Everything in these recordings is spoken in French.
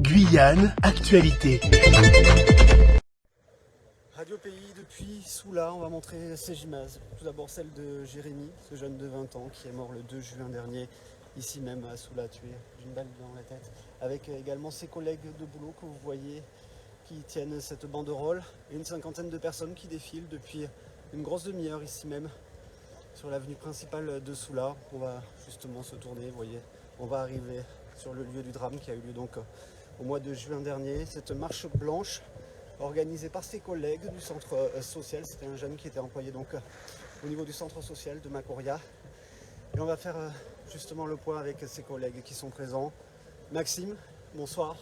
Guyane, actualité. Radio Pays depuis Soula, on va montrer ces images. Tout d'abord celle de Jérémy, ce jeune de 20 ans qui est mort le 2 juin dernier, ici même à Soula, tué d'une balle dans la tête. Avec également ses collègues de boulot que vous voyez qui tiennent cette banderole et une cinquantaine de personnes qui défilent depuis une grosse demi-heure ici même sur l'avenue principale de Soula. On va justement se tourner, vous voyez, on va arriver sur le lieu du drame qui a eu lieu donc au mois de juin dernier. Cette marche blanche organisée par ses collègues du centre social, c'était un jeune qui était employé donc au niveau du centre social de Macoria. Et on va faire justement le point avec ses collègues qui sont présents. Maxime, bonsoir.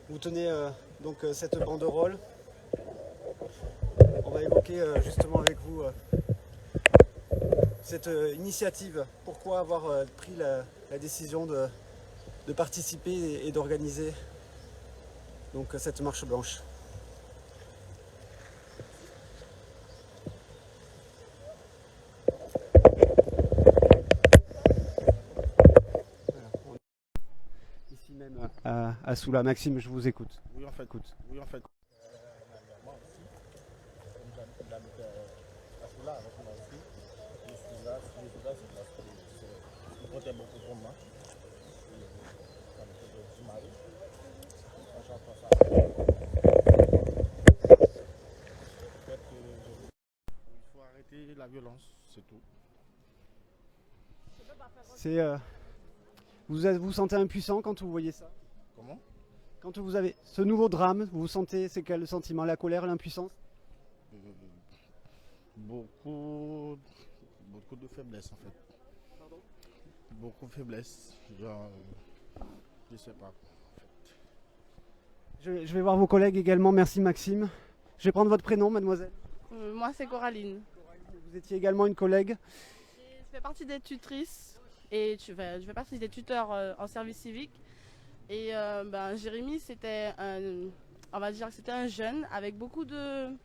Vous tenez donc cette banderole. On va évoquer justement avec vous cette initiative. Pourquoi avoir pris la décision de participer et d'organiser donc cette marche blanche? Ici même à Soula. Maxime, je vous écoute. Oui, on fait écoute. Oui, on fait écoute. Moi aussi, comme j'habite à Soula avec moi aussi, je suis là, c'est parce que c'est comptait beaucoup pour moi. Comme je suis marié, quand j'entends ça, il faut arrêter la violence, c'est tout. C'est vous sentez impuissant quand vous voyez ça? Comment? Quand vous avez ce nouveau drame, vous sentez, c'est quel sentiment? La colère, l'impuissance? Beaucoup de faiblesse en fait. Pardon? Beaucoup de faiblesse. Genre, je sais pas. Je vais voir vos collègues également. Merci Maxime. Je vais prendre votre prénom, mademoiselle. Moi, c'est Coraline. Vous étiez également une collègue. Je fais partie des tutrices et je fais partie des tuteurs en service civique. Et Jérémy, on va dire que c'était un jeune avec beaucoup de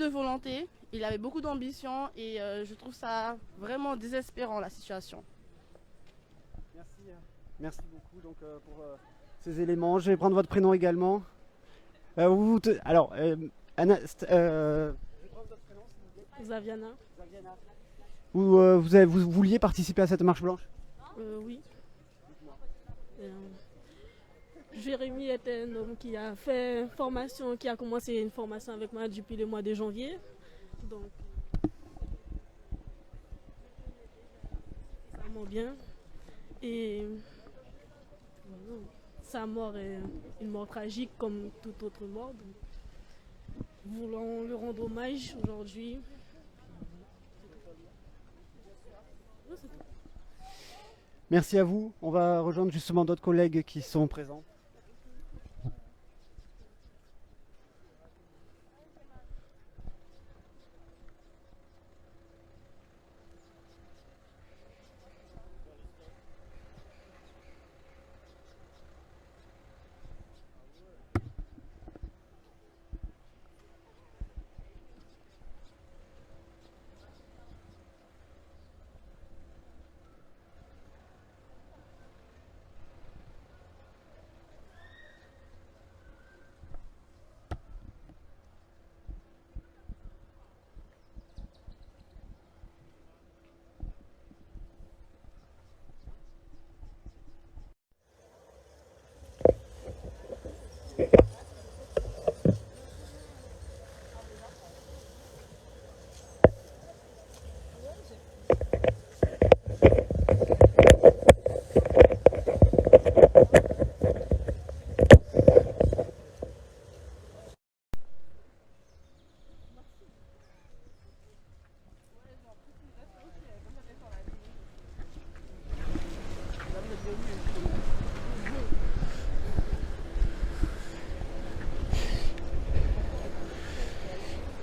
volonté. Il avait beaucoup d'ambition et je trouve ça vraiment désespérant, la situation. Merci beaucoup donc, pour ces éléments. Je vais prendre votre prénom également. Alors, Anna, je vais prendre votre prénom, s'il vous plaît. Zaviana. Vous vouliez participer à cette marche blanche? Oui. Jérémy était un homme qui a fait une formation, qui a commencé une formation avec moi depuis le mois de janvier. Donc, ça m'a bien. Et sa mort est une mort tragique comme toute autre mort. Donc, nous voulons lui rendre hommage aujourd'hui. Merci à vous. On va rejoindre justement d'autres collègues qui sont présents.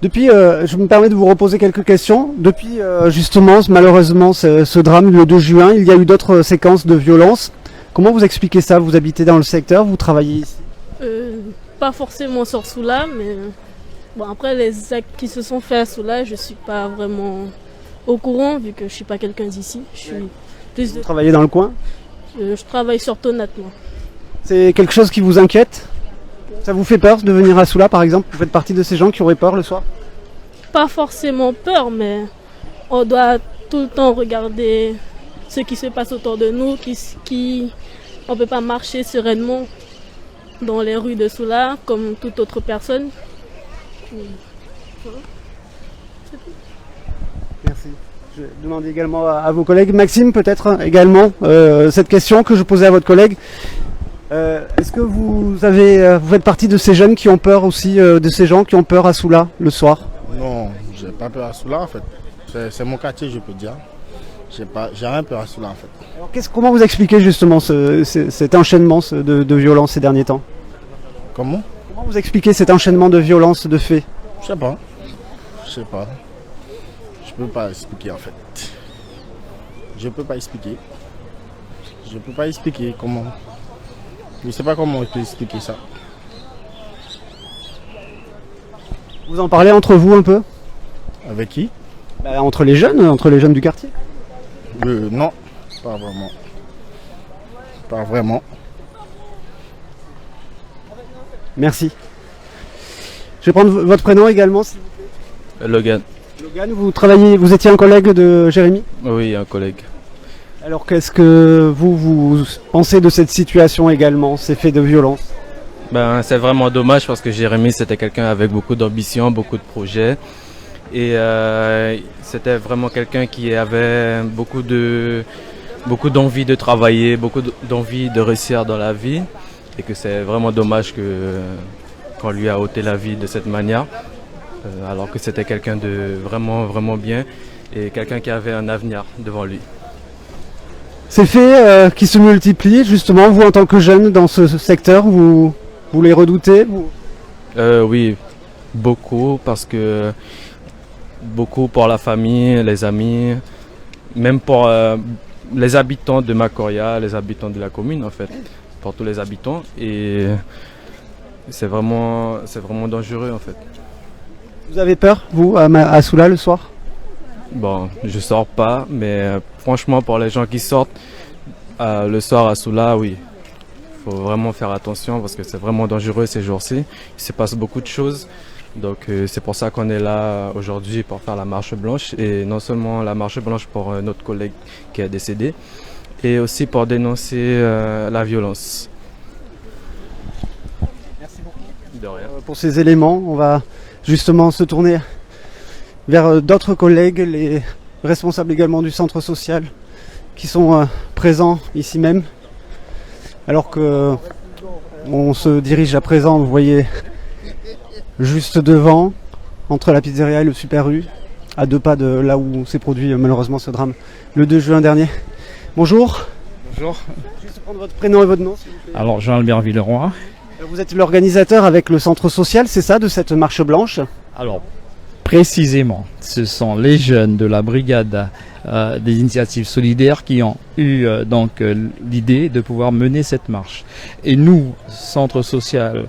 Depuis, je me permets de vous reposer quelques questions. Depuis justement, malheureusement, ce drame le 2 juin, il y a eu d'autres séquences de violence. Comment vous expliquez ça? Vous habitez dans le secteur, vous travaillez ici? Pas forcément sur Soula, mais bon, après les actes qui se sont faits à Soula, je suis pas vraiment au courant vu que je suis pas quelqu'un d'ici. Je suis plus Vous travaillez dans le coin? Je travaille sur Tonat, moi. C'est quelque chose qui vous inquiète? Ça vous fait peur de venir à Soula par exemple? Vous faites partie de ces gens qui auraient peur le soir? Pas forcément peur, mais on doit tout le temps regarder ce qui se passe autour de nous, on ne peut pas marcher sereinement dans les rues de Soula comme toute autre personne. Merci. Je demande également à vos collègues. Maxime, peut-être également, cette question que je posais à votre collègue. Est-ce que vous faites partie de ces jeunes qui ont peur aussi, de ces gens qui ont peur à Soula le soir? Non, j'ai pas peur à Soula en fait. C'est mon quartier, je peux dire. J'ai rien peur à Soula en fait. Alors, comment vous expliquez justement cet enchaînement de violences ces derniers temps? Comment? Comment vous expliquez cet enchaînement de violences, de faits? Je sais pas. Je sais pas. Je peux pas expliquer en fait. Je peux pas expliquer. Je peux pas expliquer comment. Je sais pas comment je peux expliquer ça. Vous en parlez entre vous un peu? Avec qui? Entre les jeunes du quartier. Non, pas vraiment. Pas vraiment. Merci. Je vais prendre votre prénom également, s'il vous plaît. Logan. Logan, vous étiez un collègue de Jérémy? Oui, un collègue. Alors qu'est-ce que vous pensez de cette situation également, ces faits de violence? C'est vraiment dommage parce que Jérémy c'était quelqu'un avec beaucoup d'ambition, beaucoup de projets. Et c'était vraiment quelqu'un qui avait beaucoup d'envie de travailler, beaucoup d'envie de réussir dans la vie. Et que c'est vraiment dommage qu'on lui a ôté la vie de cette manière. Alors que c'était quelqu'un de vraiment, vraiment bien et quelqu'un qui avait un avenir devant lui. Ces faits qui se multiplient, justement, vous en tant que jeune dans ce secteur, vous les redoutez? Oui, beaucoup, parce que beaucoup pour la famille, les amis, même pour les habitants de Macoria, les habitants de la commune en fait, pour tous les habitants. Et c'est vraiment dangereux en fait. Vous avez peur, vous, à Soula le soir? Bon, je sors pas, mais franchement pour les gens qui sortent le soir à Soula, oui. Il faut vraiment faire attention parce que c'est vraiment dangereux ces jours-ci. Il se passe beaucoup de choses. Donc c'est pour ça qu'on est là aujourd'hui pour faire la marche blanche. Et non seulement la marche blanche pour notre collègue qui est décédé, et aussi pour dénoncer la violence. Merci beaucoup. De rien. Pour ces éléments, on va justement se tourner vers d'autres collègues, les responsables également du centre social, qui sont présents ici même. Alors que on se dirige à présent, vous voyez, juste devant, entre la pizzeria et le Super U, à 2 pas de là où s'est produit malheureusement ce drame le 2 juin dernier. Bonjour. Bonjour. Juste prendre votre prénom et votre nom, s'il vous plaît. Alors Jean-Albert Villeroy. Vous êtes l'organisateur avec le centre social, c'est ça, de cette marche blanche? Alors précisément, ce sont les jeunes de la brigade des initiatives solidaires qui ont eu l'idée de pouvoir mener cette marche. Et nous, centre social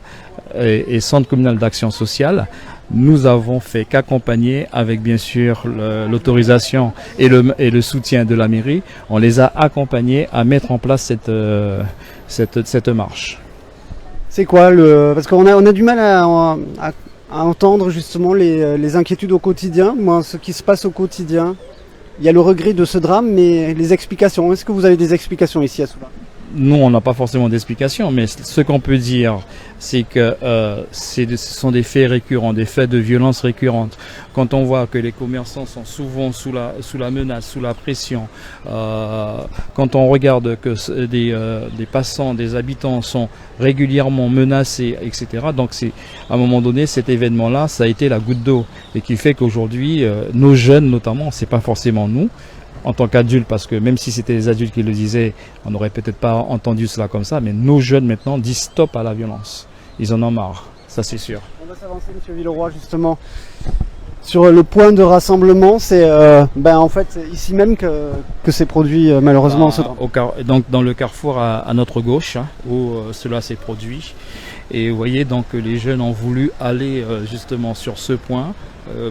et centre communal d'action sociale, nous avons fait qu'accompagner avec bien sûr l'autorisation et le soutien de la mairie. On les a accompagnés à mettre en place cette marche. C'est quoi parce qu'on a du mal à entendre justement les inquiétudes au quotidien. Moi, ce qui se passe au quotidien, il y a le regret de ce drame, mais les explications, est-ce que vous avez des explications ici à Soula? Nous, on n'a pas forcément d'explication, mais ce qu'on peut dire, c'est que ce sont des faits récurrents, des faits de violence récurrentes. Quand on voit que les commerçants sont souvent sous la menace, sous la pression, quand on regarde que des passants, des habitants sont régulièrement menacés, etc. Donc à un moment donné, cet événement-là, ça a été la goutte d'eau et qui fait qu'aujourd'hui, nos jeunes notamment, c'est pas forcément nous, en tant qu'adultes, parce que même si c'était les adultes qui le disaient, on n'aurait peut-être pas entendu cela comme ça, mais nos jeunes maintenant disent stop à la violence. Ils en ont marre, ça c'est sûr. On va s'avancer, monsieur Villeroy, justement, sur le point de rassemblement. C'est en fait ici même que s'est produit malheureusement ce drame. Donc dans le carrefour à notre gauche, où cela s'est produit. Et vous voyez, donc les jeunes ont voulu aller justement sur ce point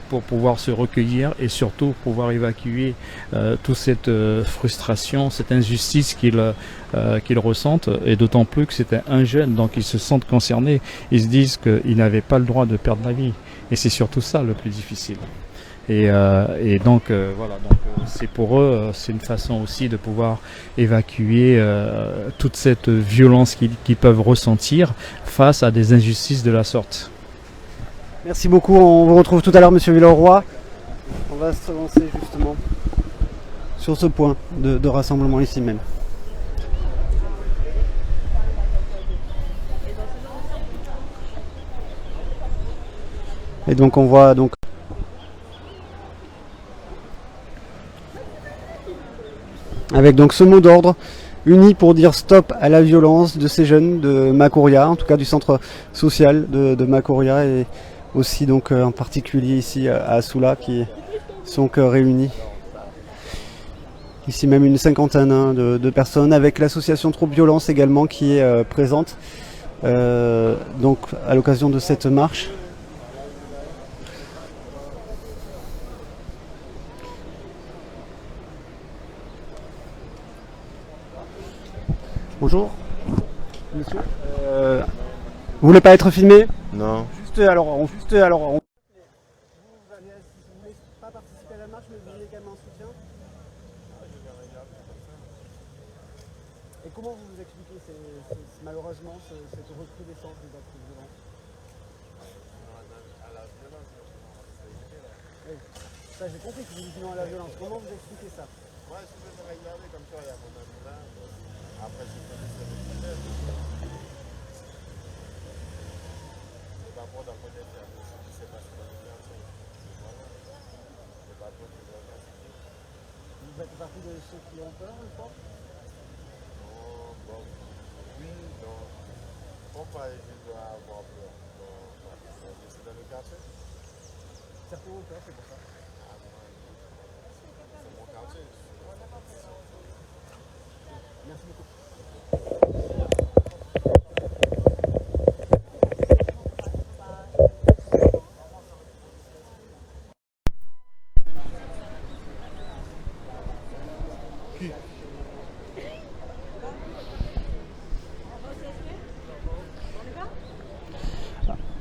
pour pouvoir se recueillir et surtout pouvoir évacuer toute cette frustration, cette injustice qu'ils qu'ils ressentent, et d'autant plus que c'était un jeune, donc ils se sentent concernés, ils se disent qu'ils n'avaient pas le droit de perdre la vie. Et c'est surtout ça le plus difficile. Et donc voilà, donc c'est pour eux, c'est une façon aussi de pouvoir évacuer toute cette violence qu'ils peuvent ressentir face à des injustices de la sorte. Merci beaucoup, on vous retrouve tout à l'heure monsieur Villeroy. On va se lancer justement sur ce point de rassemblement ici même. Et donc on voit donc avec donc ce mot d'ordre, unis pour dire stop à la violence de ces jeunes de Makuria, en tout cas du centre social de Makuria, et aussi donc en particulier ici à Soula, qui sont réunis. Ici même une cinquantaine de personnes, avec l'association Troupe Violence également qui est présente donc à l'occasion de cette marche. Bonjour, monsieur. Vous voulez pas être filmé? Non. Juste alors, vous voulez pas participer à la marche, mais vous voulez également un soutien? Et comment vous expliquez malheureusement cette recrudescence des actes violents? Oui, ça j'ai compris que vous dites non à la violence. Comment vous expliquez ça? Moi, je peux me regarder comme ça, il y a mon ami là. Après, je peux laisser le peut-être. C'est pas bon d'en connaître un peu ce qui s'est passé dans le quartier. Voilà. C'est pas bon de le regarder. Vous faites partie de ceux qui ont peur, je pense? Non, bon. Oui, non. Pourquoi je dois avoir peur? Non, c'est dans le quartier. Certains ont peur, c'est pour ça. C'est mon quartier. Merci beaucoup.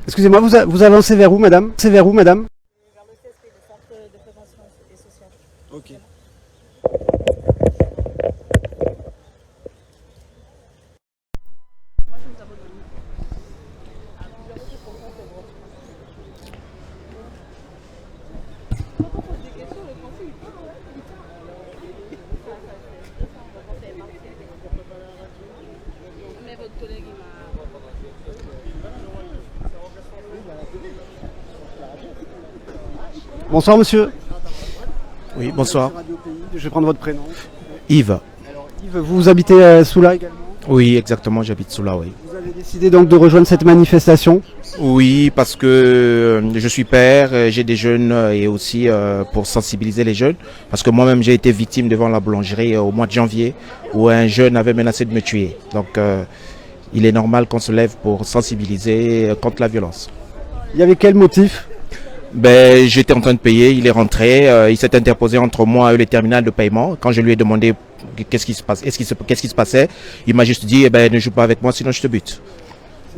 Excusez-moi, vous avancez vers où, madame? C'est vers où, madame? Vers le CSP, le centre de prévention et sociale. Ok. Mais votre collègue, il m'a... Bonsoir, monsieur. Oui, bonsoir. Radio Pays, je vais prendre votre prénom. Yves. Alors, Yves, vous habitez à Soula également? Oui, exactement, j'habite sous là, oui. Vous avez décidé donc de rejoindre cette manifestation? Oui, parce que je suis père, j'ai des jeunes et aussi pour sensibiliser les jeunes. Parce que moi-même, j'ai été victime devant la boulangerie au mois de janvier où un jeune avait menacé de me tuer. Donc, il est normal qu'on se lève pour sensibiliser contre la violence. Il y avait quel motif? Ben, j'étais en train de payer, il est rentré, il s'est interposé entre moi et le terminal de paiement. Quand je lui ai demandé qu'est-ce qui se passe, qu'est-ce qui se passait, il m'a juste dit, eh ben, ne joue pas avec moi, sinon je te bute.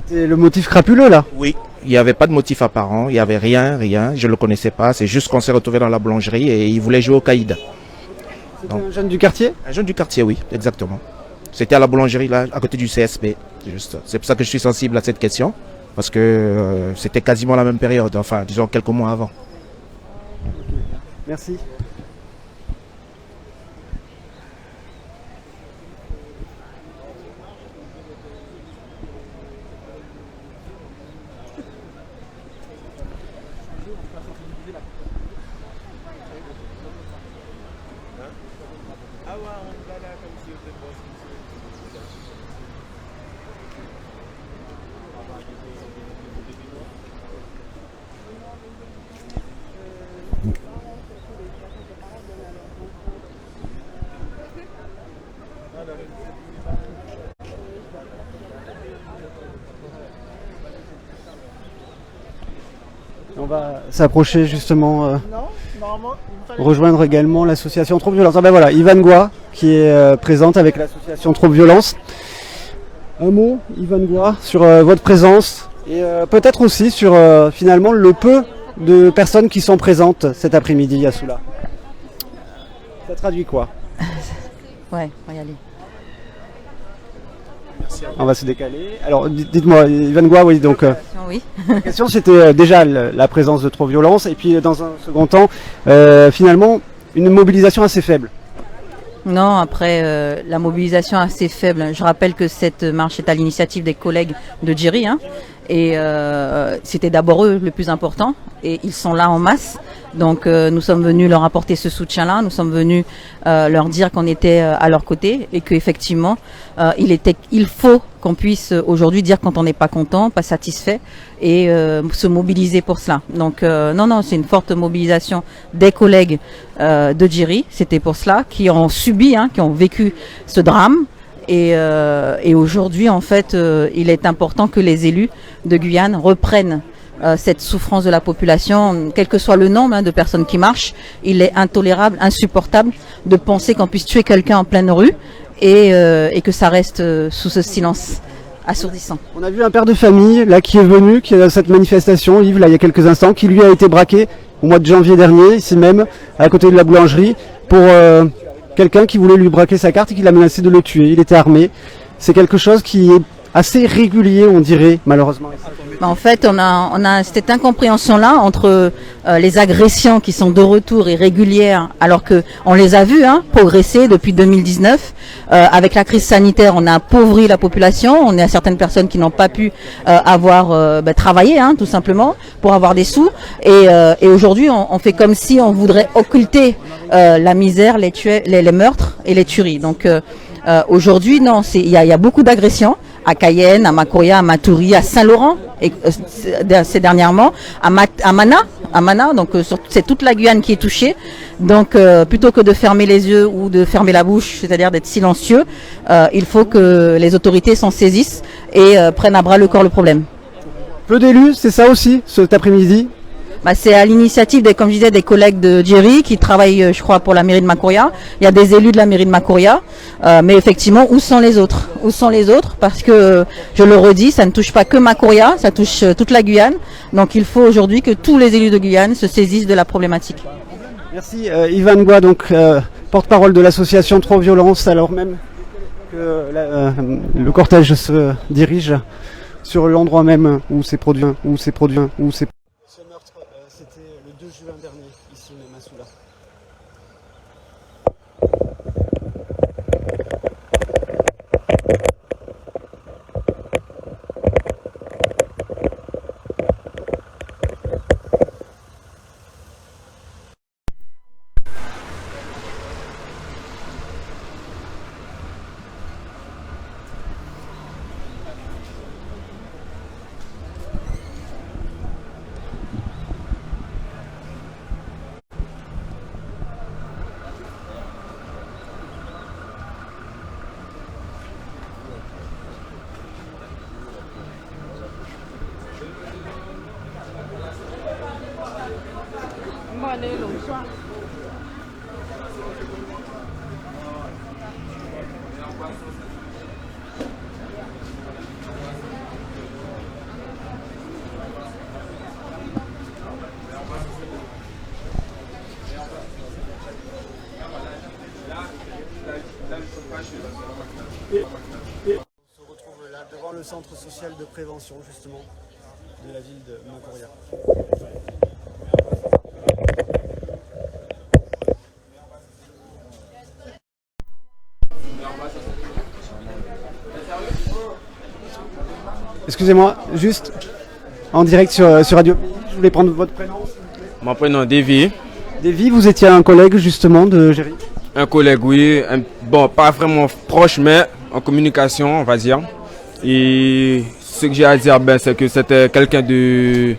C'était le motif crapuleux là? Oui, il n'y avait pas de motif apparent, il n'y avait rien, je ne le connaissais pas, c'est juste qu'on s'est retrouvé dans la boulangerie et il voulait jouer au caïd. C'était un jeune du quartier? Un jeune du quartier, oui, exactement. C'était à la boulangerie, là, à côté du CSP. C'est pour ça que je suis sensible à cette question. Parce que c'était quasiment la même période, enfin, disons quelques mois avant. Merci. On va s'approcher justement rejoindre également l'association Trop Violence. Ah ben voilà, Ivan Goua qui est présente avec l'association Trop Violence. Un mot, Ivan Goua, sur votre présence et peut-être aussi sur finalement le peu de personnes qui sont présentes cet après-midi à Soula. Ça traduit quoi? Ouais, on va y aller. On va se décaler. Alors dites-moi, Ivan Goua, oui, donc Oui. la question c'était déjà la présence de Trop Violence et puis dans un second temps, finalement, une mobilisation assez faible. Non, après la mobilisation assez faible. Je rappelle que cette marche est à l'initiative des collègues de Djeri, hein, et c'était d'abord eux le plus important, et ils sont là en masse. Donc nous sommes venus leur apporter ce soutien-là, nous sommes venus leur dire qu'on était à leur côté et qu'effectivement il faut qu'on puisse aujourd'hui dire quand on n'est pas content, pas satisfait et se mobiliser pour cela. Donc non, c'est une forte mobilisation des collègues de Djeri, c'était pour cela, qui ont subi, hein, qui ont vécu ce drame. Et aujourd'hui, en fait, il est important que les élus de Guyane reprennent cette souffrance de la population, quel que soit le nombre de personnes qui marchent. Il est intolérable, insupportable de penser qu'on puisse tuer quelqu'un en pleine rue et que ça reste sous ce silence assourdissant. On a vu un père de famille là qui est venu, qui est à cette manifestation, Yves, là il y a quelques instants, qui lui a été braqué au mois de janvier dernier, ici même, à côté de la boulangerie, pour quelqu'un qui voulait lui braquer sa carte et qui l'a menacé de le tuer. Il était armé. C'est quelque chose qui est assez régulier, on dirait, malheureusement. En fait, on a cette incompréhension-là entre les agressions qui sont de retour et régulières, alors que on les a vues progresser depuis 2019. Avec la crise sanitaire, on a appauvri la population. On a certaines personnes qui n'ont pas pu avoir travaillé, tout simplement, pour avoir des sous. Et aujourd'hui, on fait comme si on voudrait occulter la misère, les meurtres et les tueries. Donc aujourd'hui, non, il y a beaucoup d'agressions. À Cayenne, à Macoria, à Matoury, à Saint-Laurent, et ces dernièrement, à Mana, donc c'est toute la Guyane qui est touchée. Donc plutôt que de fermer les yeux ou de fermer la bouche, c'est-à-dire d'être silencieux, il faut que les autorités s'en saisissent et prennent à bras le corps le problème. Peu d'élus, c'est ça aussi, cet après-midi? C'est à l'initiative comme je disais, des collègues de Djeri qui travaillent, je crois, pour la mairie de Macoria. Il y a des élus de la mairie de Macoria, mais effectivement, où sont les autres? Où sont les autres? Parce que, je le redis, ça ne touche pas que Macoria, ça touche toute la Guyane. Donc il faut aujourd'hui que tous les élus de Guyane se saisissent de la problématique. Merci Ivan Goua, donc porte-parole de l'association Trop Violence, alors même que le cortège se dirige sur l'endroit même où c'est produit. Ce meurtre, c'était le 2 juin dernier, ici même à Soula. On se retrouve là devant le centre social de prévention justement de la ville de Macoria. Excusez-moi, juste en direct sur Radio. Je voulais prendre votre prénom. Mon prénom Davy. Davy, vous étiez un collègue justement de Djeri? Un collègue, oui. Bon, pas vraiment proche, mais en communication, on va dire. Et ce que j'ai à dire, c'est que c'était quelqu'un qui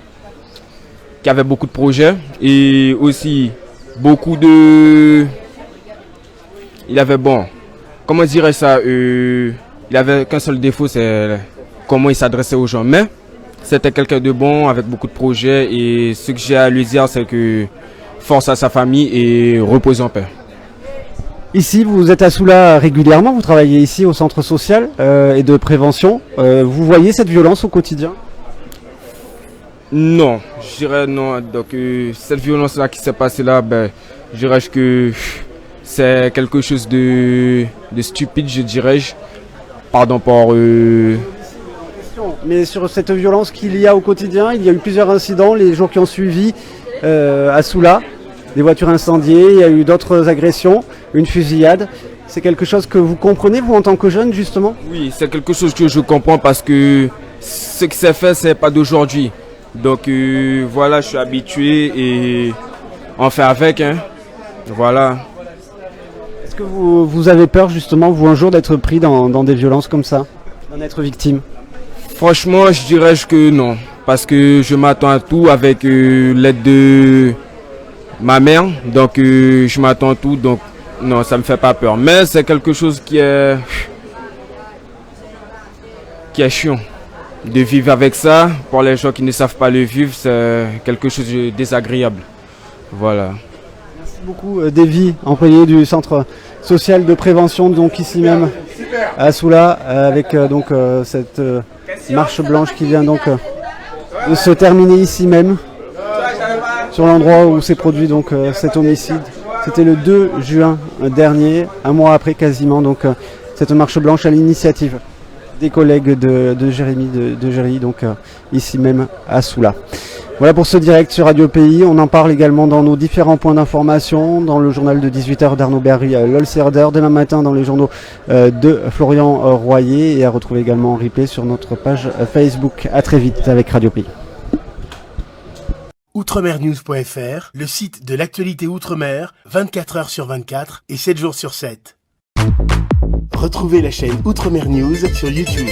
avait beaucoup de projets et aussi beaucoup de... Il avait, comment dirais ça, il avait qu'un seul défaut, c'est comment il s'adressait aux gens. Mais c'était quelqu'un de bon, avec beaucoup de projets. Et ce que j'ai à lui dire, c'est que force à sa famille et repose en paix. Ici, vous êtes à Soula régulièrement, vous travaillez ici au centre social et de prévention. Vous voyez cette violence au quotidien? Non, je dirais non. Donc cette violence-là qui s'est passée là, je dirais que c'est quelque chose de stupide, je dirais. Pardon pour... Mais sur cette violence qu'il y a au quotidien, il y a eu plusieurs incidents les jours qui ont suivi à Soula. Des voitures incendiées, il y a eu d'autres agressions, une fusillade. C'est quelque chose que vous comprenez, vous, en tant que jeune, justement? Oui, c'est quelque chose que je comprends parce que ce qui s'est fait, c'est pas d'aujourd'hui. Donc voilà, je suis habitué et on fait avec. Hein. Voilà. Est-ce que vous avez peur, justement, vous, un jour, d'être pris dans des violences comme ça, d'en être victime? Franchement, je dirais que non. Parce que je m'attends à tout avec l'aide de ma mère. Donc je m'attends à tout. Donc non, ça me fait pas peur. Mais c'est quelque chose qui est chiant. De vivre avec ça, pour les gens qui ne savent pas le vivre, c'est quelque chose de désagréable. Voilà. Merci beaucoup, Davy, employé du centre social de prévention, donc ici même à Soula, avec cette marche blanche qui vient donc de se terminer ici même, sur l'endroit où s'est produit donc cet homicide. C'était le 2 juin dernier, un mois après quasiment, donc cette marche blanche à l'initiative des collègues de Jérémy de Géry, donc ici même à Soula. Voilà pour ce direct sur Radio Pays. On en parle également dans nos différents points d'information, dans le journal de 18h d'Arnaud Berry, l'Olserder, demain matin dans les journaux de Florian Royer, et à retrouver également en replay sur notre page Facebook. À très vite avec Radio Pays. Outremernews.fr, le site de l'actualité Outre-mer, 24h sur 24 et 7 jours sur 7. Retrouvez la chaîne Outremer News sur YouTube.